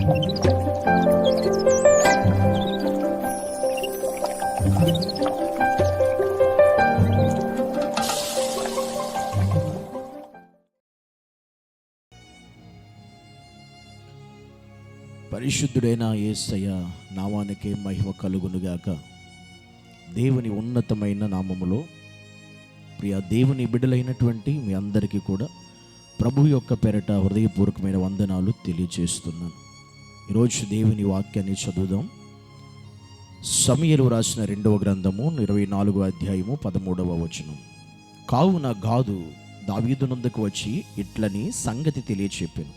పరిశుద్ధుడైన యేసయ్య నామానికి మహిమ కలుగునుగాక. దేవుని ఉన్నతమైన నామములో ప్రియ దేవుని బిడ్డలైనటువంటి మీ అందరికీ కూడా ప్రభు యొక్క పేరట హృదయపూర్వకమైన వందనాలు తెలియజేస్తున్నాను. ఈరోజు దేవుని వాక్యాన్ని చదువుదాం. సమూయేలు రాసిన 2వ గ్రంథము 24వ అధ్యాయము 13వ వచనం. కావున గాదు దావీదు నొద్దకు వచ్చి ఇట్లని సంగతి తెలియచెప్పాను.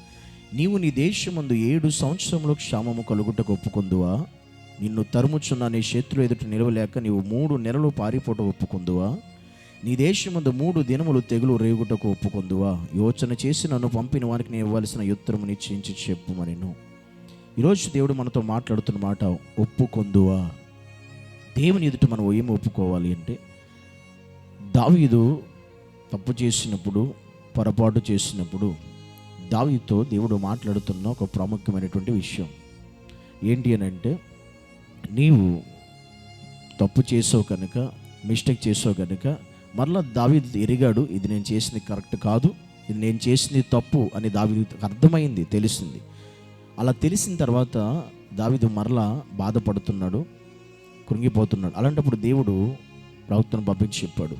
నీవు నీ దేశమందు 7 సంవత్సరములు క్షామము కలుగుటకు ఒప్పుకొందువా? నిన్ను తరుముచున్న నీ శత్రు ఎదుట నిలవలేక నీవు 3 నెలలు పారిపోట ఒప్పుకొందువా? నీ దేశమందు 3 దినములు తెగులు రేగుటకు ఒప్పుకొందువా? యోచన చేసి నన్ను పంపిన వారికి నేను ఇవ్వాల్సిన యుత్తరము నిశ్చయించి చెప్పుమనెను. ఈరోజు దేవుడు మనతో మాట్లాడుతున్న మాట ఒప్పుకొందువా. దేవుని ఎదుట మనం ఏమి ఒప్పుకోవాలి అంటే, దావీదు తప్పు చేసినప్పుడు, పొరపాటు చేసినప్పుడు దావీదుతో దేవుడు మాట్లాడుతున్న ఒక ప్రాముఖ్యమైనటువంటి విషయం ఏంటి అని అంటే, నీవు తప్పు చేసావు కనుక, మిస్టేక్ చేసావు కనుక మరలా దావీదు ఎరిగాడు, ఇది నేను చేసింది కరెక్ట్ కాదు, ఇది నేను చేసింది తప్పు అని దావీదుకు అర్థమైంది, తెలిసింది. అలా తెలిసిన తర్వాత దావీదు మరలా బాధపడుతున్నాడు, కృంగిపోతున్నాడు. అలాంటప్పుడు దేవుడు ప్రవక్తను పంపించి చెప్పాడు,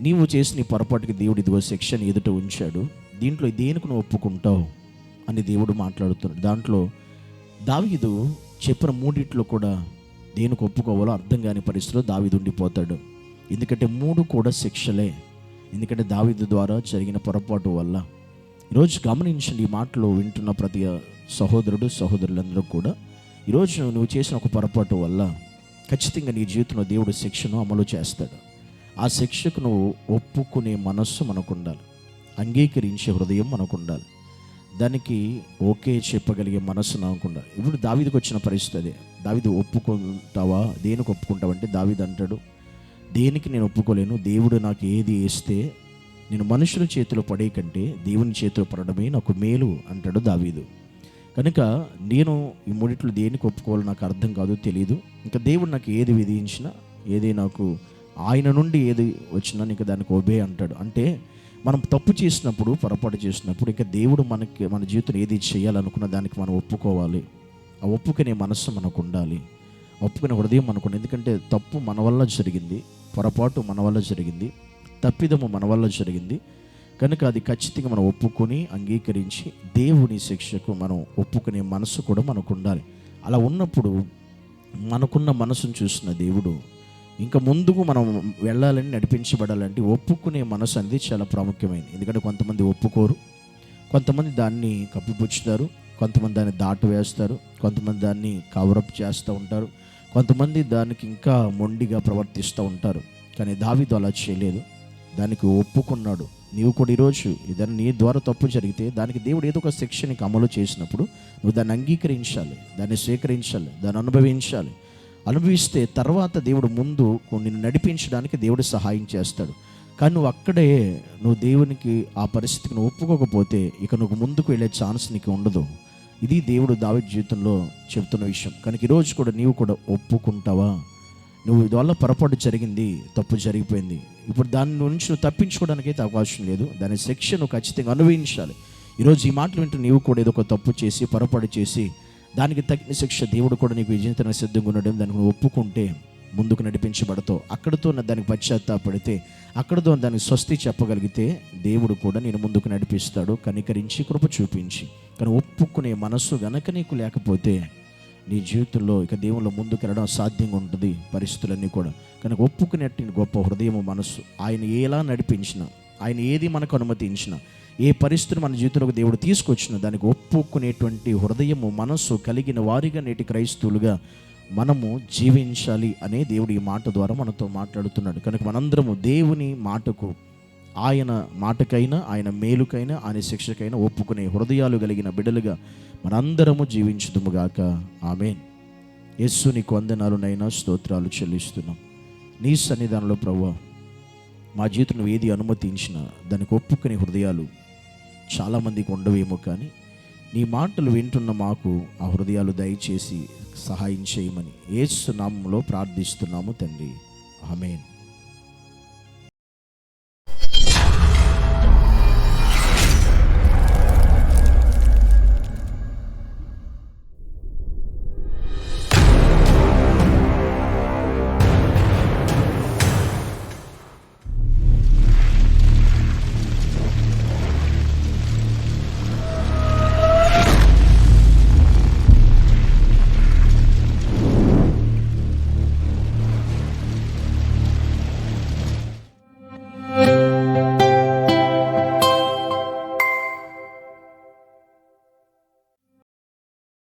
నీవు చేసిన ఈ పొరపాటుకి దేవుడు ఇదిగో శిక్షను ఎదుట ఉంచాడు, దీంట్లో దేనికి నువ్వు ఒప్పుకుంటావు అని దేవుడు మాట్లాడుతున్నాడు. దాంట్లో దావీదు చెప్పిన 3 కూడా దేనికి ఒప్పుకోవాలో అర్థం కాని పరిస్థితిలో దావీదు ఉండిపోతాడు. ఎందుకంటే 3 కూడా శిక్షలే, ఎందుకంటే దావీదు ద్వారా జరిగిన పొరపాటు వల్ల. ఈరోజు గమనించండి, ఈ మాటలు వింటున్న ప్రతి సహోదరుడు సహోదరులందరూ కూడా ఈరోజు నువ్వు చేసిన ఒక పొరపాటు వల్ల ఖచ్చితంగా నీ జీవితంలో దేవుడు శిక్షను అమలు చేస్తాడు. ఆ శిక్షకు నువ్వు ఒప్పుకునే మనస్సు మనకు ఉండాలి, అంగీకరించే హృదయం మనకు ఉండాలి, దానికి ఓకే చెప్పగలిగే మనస్సు నాకు ఉండాలి. ఇప్పుడు దావీదుకు వచ్చిన పరిస్థితి అదే. దావీదు ఒప్పుకుంటావా, దేనికి ఒప్పుకుంటావు అంటే దావీదు అంటాడు, దేనికి నేను ఒప్పుకోలేను, దేవుడు నాకు ఏది వేస్తే నేను మనుషుల చేతిలో పడే కంటే దేవుని చేతిలో పడడమే నాకు మేలు అంటాడు దావీదు. కనుక నేను ఈ 3 దేనికి ఒప్పుకోవాలో నాకు అర్థం కాదు, తెలియదు. ఇంకా దేవుడు నాకు ఏది విధించినా, ఏది నాకు ఆయన నుండి ఏది వచ్చినా ఇంకా దానికి ఒబే అంటాడు. అంటే మనం తప్పు చేసినప్పుడు, పొరపాటు చేసినప్పుడు ఇక దేవుడు మన జీవితంలో ఏది చేయాలనుకున్న దానికి మనం ఒప్పుకోవాలి. ఆ ఒప్పుకునే మనస్సు మనకు ఉండాలి, ఒప్పుకునే హృదయం మనకు ఉండాలి. ఎందుకంటే తప్పు మన వల్ల జరిగింది, పొరపాటు మన వల్ల జరిగింది, తప్పిదము మన వల్ల జరిగింది. కనుక అది ఖచ్చితంగా మనం ఒప్పుకొని అంగీకరించి దేవుని శిక్షకు మనం ఒప్పుకునే మనసు కూడా మనకు ఉండాలి. అలా ఉన్నప్పుడు మనకున్న మనసును చూసిన దేవుడు ఇంకా ముందుకు మనం వెళ్ళాలని, నడిపించబడాలంటే ఒప్పుకునే మనసు అనేది చాలా ప్రాముఖ్యమైనది. ఎందుకంటే కొంతమంది ఒప్పుకోరు, కొంతమంది దాన్ని కప్పిపుచ్చుతారు, కొంతమంది దాన్ని దాటి వేస్తారు, కొంతమంది దాన్ని కవరప్ చేస్తూ ఉంటారు, కొంతమంది దానికి ఇంకా మొండిగా ప్రవర్తిస్తూ ఉంటారు. కానీ దావీదు అలా చేయలేదు, దానికి ఒప్పుకున్నాడు. నీవు కూడా ఈరోజు ఏదైనా నీ ద్వారా తప్పు జరిగితే దానికి దేవుడు ఏదో ఒక శిక్షణకి అమలు చేసినప్పుడు నువ్వు దాన్ని అంగీకరించాలి, దాన్ని స్వీకరించాలి, దాన్ని అనుభవించాలి. అనుభవిస్తే తర్వాత దేవుడు ముందు నిన్ను నడిపించడానికి దేవుడు సహాయం చేస్తాడు. కానీ నువ్వు అక్కడే నువ్వు దేవునికి ఆ పరిస్థితికి నువ్వు ఒప్పుకోకపోతే ఇక నువ్వు ముందుకు వెళ్ళే ఛాన్స్ నీకు ఉండదు. ఇది దేవుడు దావీదు జీవితంలో చెబుతున్న విషయం. కనుక ఈరోజు కూడా నీవు కూడా ఒప్పుకుంటావా? నువ్వు ఇదివల్ల పొరపాటు జరిగింది, తప్పు జరిగిపోయింది, ఇప్పుడు దాని నుంచి నువ్వు తప్పించుకోవడానికి అయితే అవకాశం లేదు, దాని శిక్ష నువ్వు ఖచ్చితంగా అనుభవించాలి. ఈరోజు ఈ మాటలు వింటూ నీవు కూడా ఏదో ఒక తప్పు చేసి, పొరపాటు చేసి దానికి తగిన శిక్ష దేవుడు కూడా నీకు విజయంతో సిద్ధంగా ఉండడం, దానికి నువ్వు ఒప్పుకుంటే ముందుకు నడిపించబడతావు. అక్కడితో దానికి పశ్చాత్తాపడితే, అక్కడితో దానికి స్వస్తి చెప్పగలిగితే దేవుడు కూడా నేను ముందుకు నడిపిస్తాడు, కనికరించి కృప చూపించి. కానీ ఒప్పుకునే మనస్సు గనక నీకు లేకపోతే నీ జీవితంలో ఇక దేవుళ్ళు ముందుకు వెళ్ళడం అసాధ్యంగా ఉంటుంది, పరిస్థితులన్నీ కూడా. కనుక ఒప్పుకునేటువంటి గొప్ప హృదయము, మనస్సు, ఆయన ఎలా నడిపించినా, ఆయన ఏది మనకు అనుమతించినా, ఏ పరిస్థితులు మన జీవితంలోకి దేవుడు తీసుకొచ్చినా దానికి ఒప్పుకునేటువంటి హృదయము, మనస్సు కలిగిన వారిగా నేటి క్రైస్తవులుగా మనము జీవించాలి అనే దేవుడు ఈ మాట ద్వారా మనతో మాట్లాడుతున్నాడు. కనుక మనందరము దేవుని మాటకు, ఆయన మాటకైనా, ఆయన మేలుకైనా, ఆయన శిక్షకైనా ఒప్పుకునే హృదయాలు కలిగిన బిడ్డలుగా మనందరము జీవించుదుముగాక. ఆమేన్. యేసు నీకు వందనాలు నైనా, స్తోత్రాలు చెల్లిస్తున్నాం. నీ సన్నిధానంలో ప్రభువా, మా జీవితంలో ఏది అనుమతించినా దానికి ఒప్పుకునే హృదయాలు చాలామందికి ఉండవేమో, కానీ నీ మాటలు వింటున్న మాకు ఆ హృదయాలు దయచేసి సహాయం చేయమని యేసు నామములో ప్రార్థిస్తున్నాము తండ్రి. ఆమేన్.